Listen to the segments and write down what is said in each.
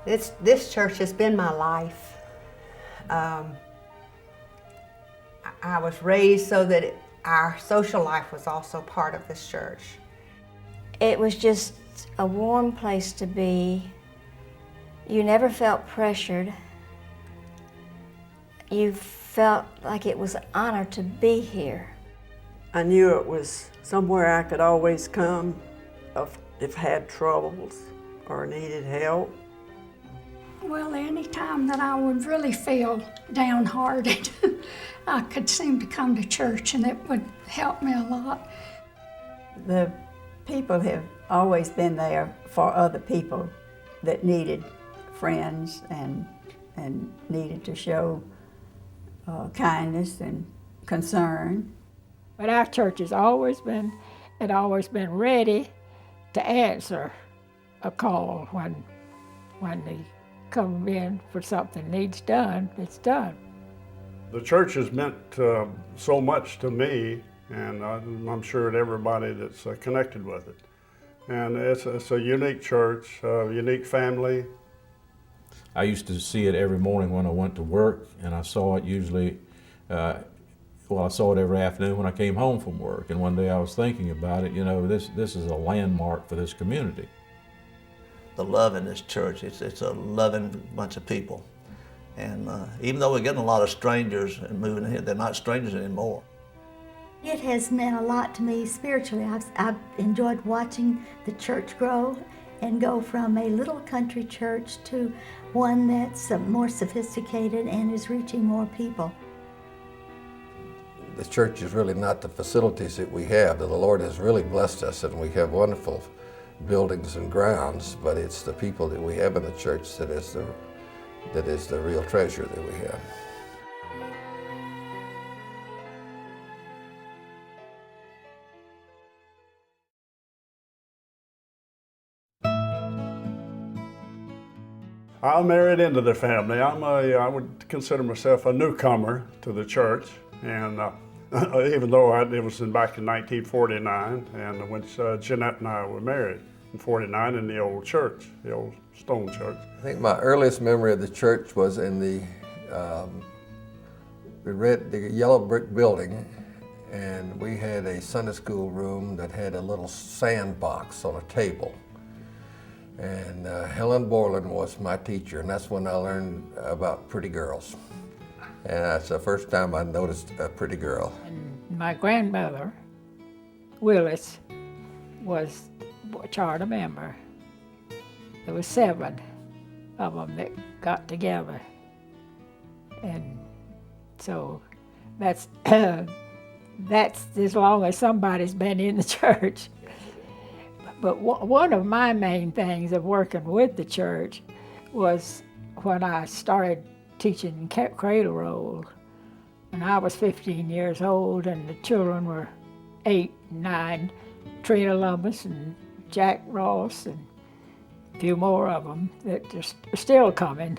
This church has been my life. I was raised so that our social life was also part of this church. It was just a warm place to be. You never felt pressured. You felt like it was an honor to be here. I knew it was somewhere I could always come if I had troubles or needed help. Well, any time that I would really feel downhearted, I could seem to come to church, and it would help me a lot. The people have always been there for other people that needed friends and needed to show kindness and concern. But our church had always been ready to answer a call when they come in for something needs done, it's done. The church has meant so much to me, and I'm sure to everybody that's connected with it. And it's a unique church, a unique family. I used to see it every morning when I went to work, and I saw it usually, I saw it every afternoon when I came home from work. And one day I was thinking about it, this is a landmark for this community. The love in this church, it's a loving bunch of people. And even though we're getting a lot of strangers and moving in here, they're not strangers anymore. It has meant a lot to me spiritually. I've enjoyed watching the church grow and go from a little country church to one that's more sophisticated and is reaching more people. The church is really not the facilities that we have. The Lord has really blessed us, and we have wonderful buildings and grounds, but it's the people that we have in the church that is the real treasure that we have. I married into the family. I would consider myself a newcomer to the church, and even though it was back in 1949, and when Jeanette and I were married in 49 in the old church, the old stone church. I think my earliest memory of the church was in the yellow brick building, and we had a Sunday school room that had a little sandbox on a table. And Helen Borland was my teacher, and that's when I learned about pretty girls. And that's the first time I noticed a pretty girl. And my grandmother, Willis, was a charter member. There were 7 of them that got together. And so that's as long as somebody's been in the church. But one of my main things of working with the church was when I started teaching cradle roll. And I was 15 years old, and the children were 8 and 9, Trina Lumbus and Jack Ross and a few more of them that are still coming.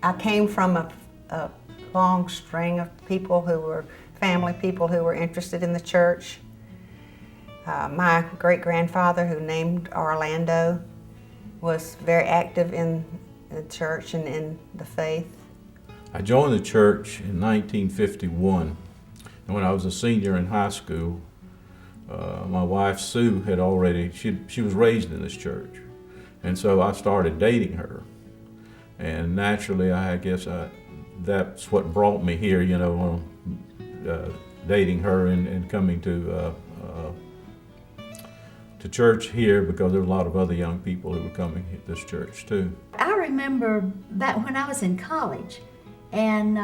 I came from a long string of people who were family people who were interested in the church. My great-grandfather, who named Orlando, was very active in the church and in the faith. I joined the church in 1951, and when I was a senior in high school, my wife Sue had she was raised in this church, and so I started dating her. And naturally, I guess that's what brought me here, dating her and coming to church here, because there were a lot of other young people who were coming to this church too. I remember that when I was in college, and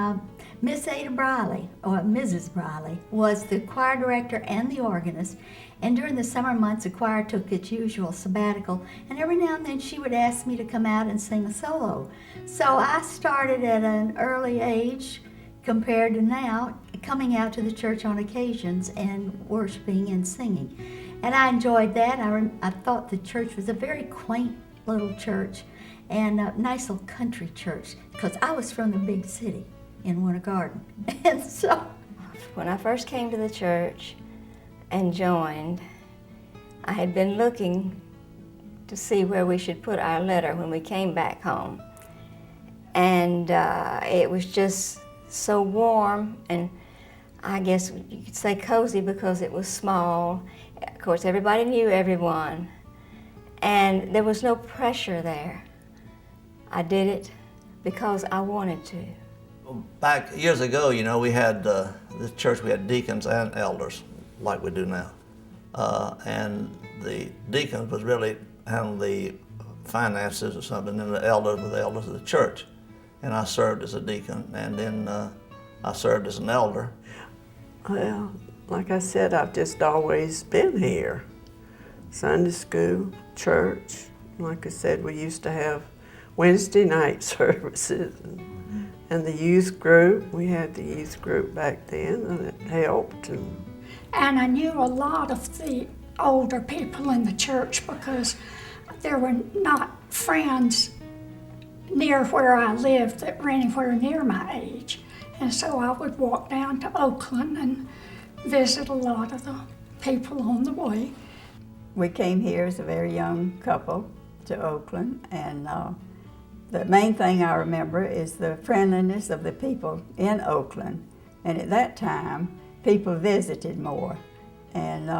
Miss Ada Briley, or Mrs. Briley, was the choir director and the organist, and during the summer months the choir took its usual sabbatical, and every now and then she would ask me to come out and sing a solo. So I started at an early age compared to now, coming out to the church on occasions and worshiping and singing. And I enjoyed that. I thought the church was a very quaint little church and a nice little country church, because I was from the big city in Winter Garden. And so When I first came to the church and joined, I had been looking to see where we should put our letter when we came back home. And it was just so warm, and I guess you could say cozy because it was small. Of course, everybody knew everyone, and there was no pressure there. I did it because I wanted to. Back years ago, you know, we had this church, we had deacons and elders, like we do now. And the deacons was really handling the finances or something, and the elders were the elders of the church. And I served as a deacon, and then I served as an elder. Well, like I said, I've just always been here. Sunday school, church. Like I said, we used to have Wednesday night services. And the youth group, we had the youth group back then, and it helped. And I knew a lot of the older people in the church because there were not friends near where I lived that were anywhere near my age. And so I would walk down to Oakland and visit a lot of the people on the way. We came here as a very young couple to Oakland, and the main thing I remember is the friendliness of the people in Oakland. And at that time, people visited more, and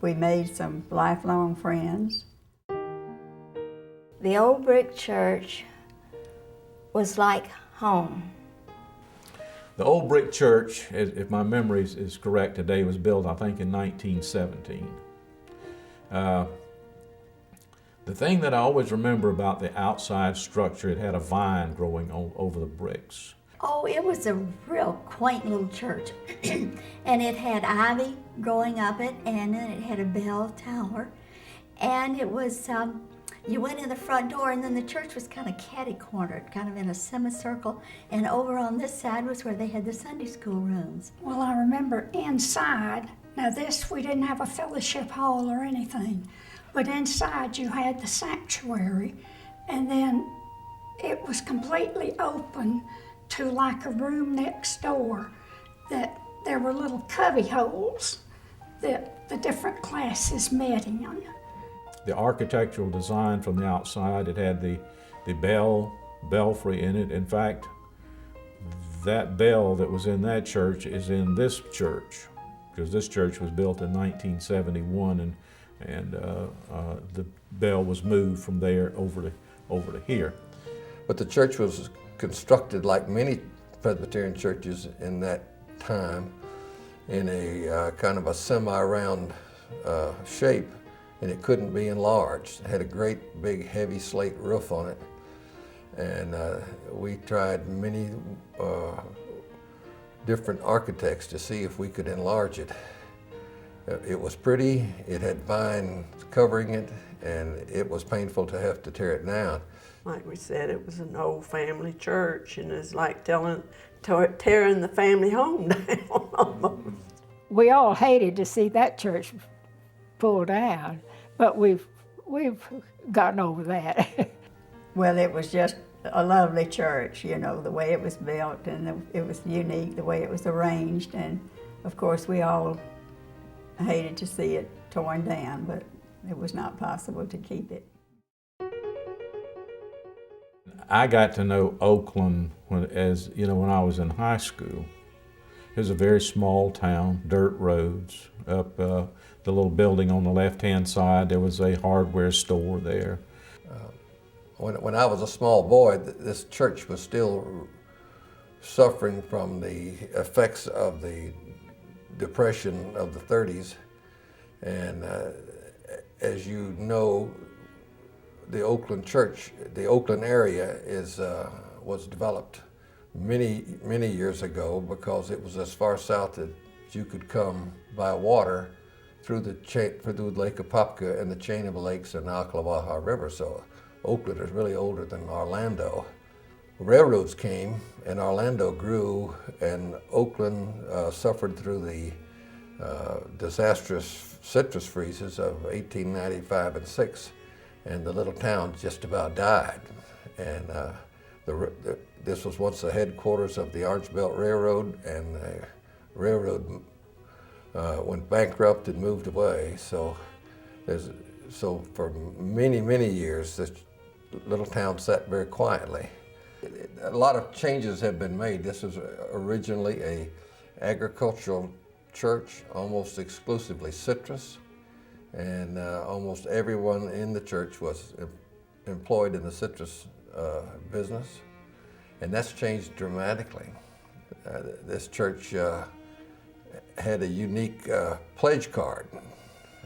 we made some lifelong friends. The old brick church was like home. The old brick church, if my memory is correct today, was built, I think, in 1917. The thing that I always remember about the outside structure, it had a vine growing over the bricks. Oh, it was a real quaint little church. And it had ivy growing up it, and then it had a bell tower. And it was, you went in the front door, and then the church was kind of catty-cornered, kind of in a semicircle. And over on this side was where they had the Sunday school rooms. Well, I remember inside, now this, we didn't have a fellowship hall or anything, but inside you had the sanctuary, and then it was completely open to like a room next door that there were little cubby holes that the different classes met in. The architectural design from the outside, it had the belfry in it. In fact, that bell that was in that church is in this church, because this church was built in 1971, and the bell was moved from there over to here. But the church was constructed like many Presbyterian churches in that time in a kind of a semi-round shape, and it couldn't be enlarged. It had a great big heavy slate roof on it, and we tried many different architects to see if we could enlarge it. It was pretty, it had vines covering it, and it was painful to have to tear it down. like we said, it was an old family church, and it's like tearing the family home down almost. We all hated to see that church pulled down, but we've gotten over that. Well, it was just a lovely church, you know, the way it was built, and it was unique, the way it was arranged, and of course we all hated to see it torn down, but it was not possible to keep it. I got to know Oakland when I was in high school. It was a very small town, dirt roads. Up the little building on the left-hand side, there was a hardware store there. When I was a small boy, this church was still suffering from the effects of the Depression of the 30s. And as you know, the Oakland church, the Oakland area was developed many years ago because it was as far south as you could come by water through the Lake Apopka and the chain of lakes and the Ocklawaha River. So Oakland is really older than Orlando. Railroads came and Orlando grew, and Oakland suffered through the disastrous citrus freezes of 1895 and 6, and the little town just about died. And this was once the headquarters of the Orange Belt Railroad, and the railroad went bankrupt and moved away. So So for many, many years, this little town sat very quietly. A lot of changes have been made. This was originally a agricultural church, almost exclusively citrus, and almost everyone in the church was employed in the citrus business, and that's changed dramatically. This church had a unique pledge card,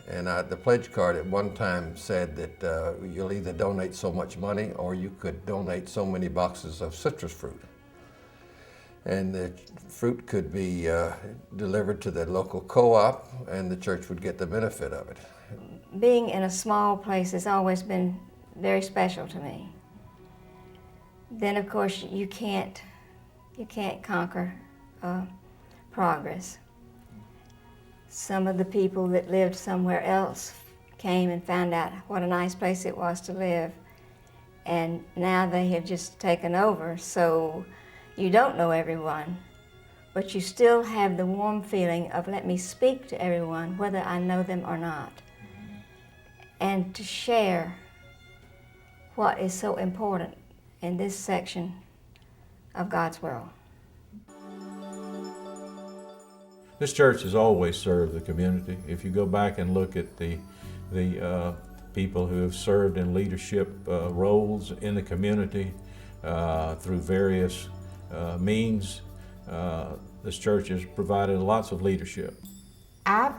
and the pledge card at one time said that you'll either donate so much money or you could donate so many boxes of citrus fruit. And the fruit could be delivered to the local co-op, and the church would get the benefit of it. Being in a small place has always been very special to me. Then, of course, you can't conquer progress. Some of the people that lived somewhere else came and found out what a nice place it was to live, and now they have just taken over, so you don't know everyone, but you still have the warm feeling of let me speak to everyone, whether I know them or not, and to share what is so important in this section of God's world. This church has always served the community. If you go back and look at the people who have served in leadership roles in the community through various means, this church has provided lots of leadership. I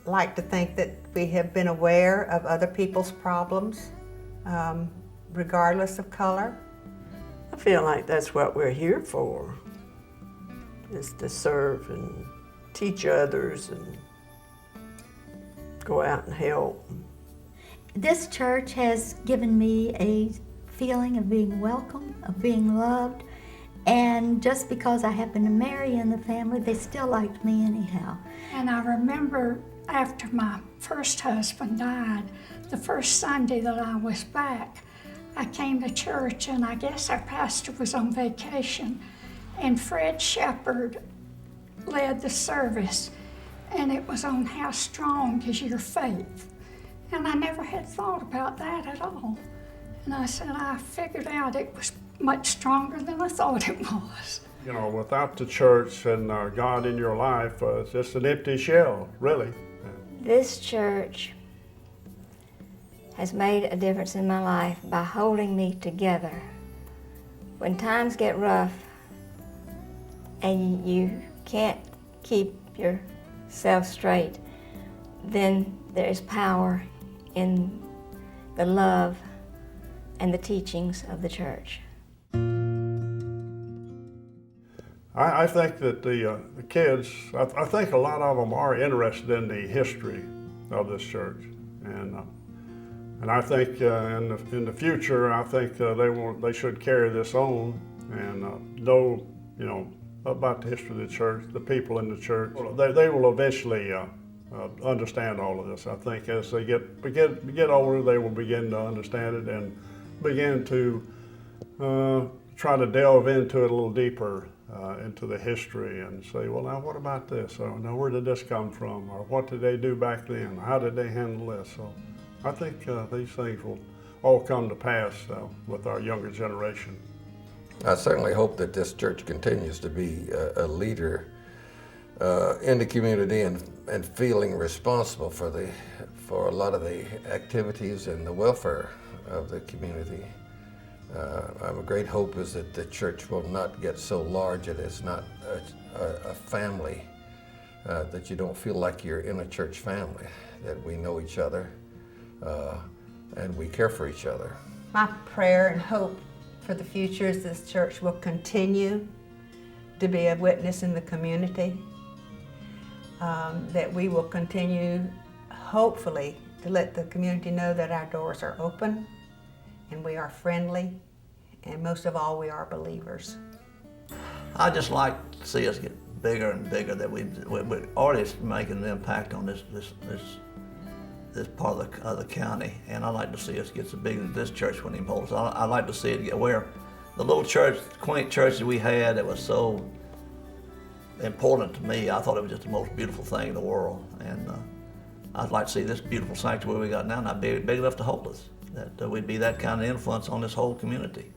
like to think that we have been aware of other people's problems, regardless of color. I feel like that's what we're here for, is to serve and teach others and go out and help. This church has given me a feeling of being welcome, of being loved, and just because I happened to marry in the family, they still liked me anyhow. And I remember after my first husband died, the first Sunday that I was back, I came to church, and I guess our pastor was on vacation, and Fred Shepherd led the service, and it was on how strong is your faith. And I never had thought about that at all. And I said, I figured out it was much stronger than I thought it was. You know, without the church and God in your life, it's just an empty shell, really. This church has made a difference in my life by holding me together. When times get rough and you can't keep yourself straight, then there is power in the love and the teachings of the church. I think that the kids, I think a lot of them are interested in the history of this church, and I think in the future, I think they should carry this on and know, you know, about the history of the church, the people in the church. They will eventually understand all of this. I think as they get older, they will begin to understand it and begin to try to delve into it a little deeper, into the history, and say, well, now what about this? Or now where did this come from? Or what did they do back then? How did they handle this? So I think these things will all come to pass with our younger generation. I certainly hope that this church continues to be a leader in the community and feeling responsible for a lot of the activities and the welfare of the community. My great hope is that the church will not get so large that it's not a family, that you don't feel like you're in a church family, that we know each other and we care for each other. My prayer and hope for the future is this church will continue to be a witness in the community, that we will continue, hopefully, to let the community know that our doors are open and we are friendly, and most of all, we are believers. I just like to see us get bigger and bigger, that we're already making an impact on this part of the county, and I'd like to see us get so big as this church when he holds. I'd like to see it get where the little church, quaint church that we had that was so important to me, I thought it was just the most beautiful thing in the world, and I'd like to see this beautiful sanctuary we got now not big enough to hold us, that we'd be that kind of influence on this whole community.